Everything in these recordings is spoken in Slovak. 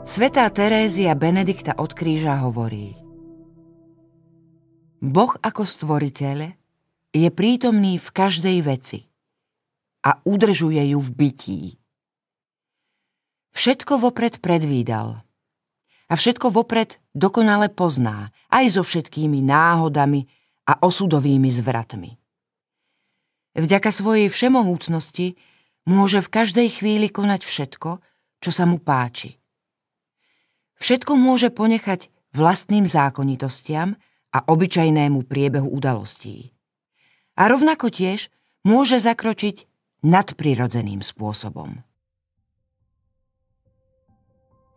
Svätá Terézia Benedikta od kríža hovorí: Boh ako stvoriteľ je prítomný v každej veci a udržuje ju v bytí. Všetko vopred predvídal a všetko vopred dokonale pozná, aj so všetkými náhodami a osudovými zvratmi. Vďaka svojej všemohúcnosti môže v každej chvíli konať všetko, čo sa mu páči. Všetko môže ponechať vlastným zákonitostiam a obyčajnému priebehu udalostí. A rovnako tiež môže zakročiť nadprirodzeným spôsobom.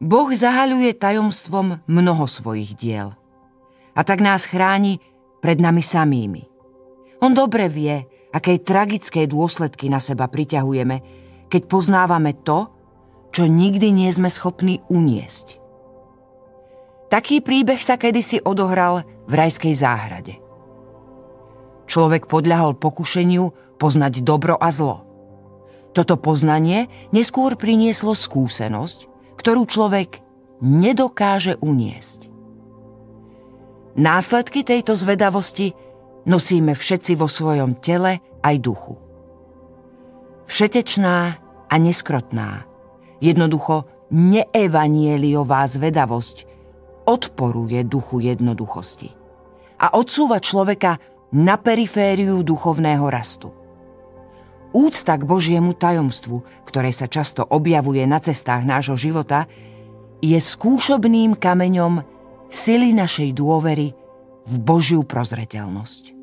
Boh zahaľuje tajomstvom mnoho svojich diel a tak nás chráni pred nami samými. On dobre vie, aké tragické dôsledky na seba priťahujeme, keď poznávame to, čo nikdy nie sme schopní uniesť. Taký príbeh sa kedysi odohral v rajskej záhrade. Človek podľahol pokušeniu poznať dobro a zlo. Toto poznanie neskôr prinieslo skúsenosť, ktorú človek nedokáže uniesť. Následky tejto zvedavosti nosíme všetci vo svojom tele aj duchu. Všetečná a neskrotná, jednoducho neevanieliová zvedavosť odporuje duchu jednoduchosti a odsúva človeka na perifériu duchovného rastu. Úcta k Božiemu tajomstvu, ktoré sa často objavuje na cestách nášho života, je skúšobným kameňom sily našej dôvery v Božiu prozreteľnosť.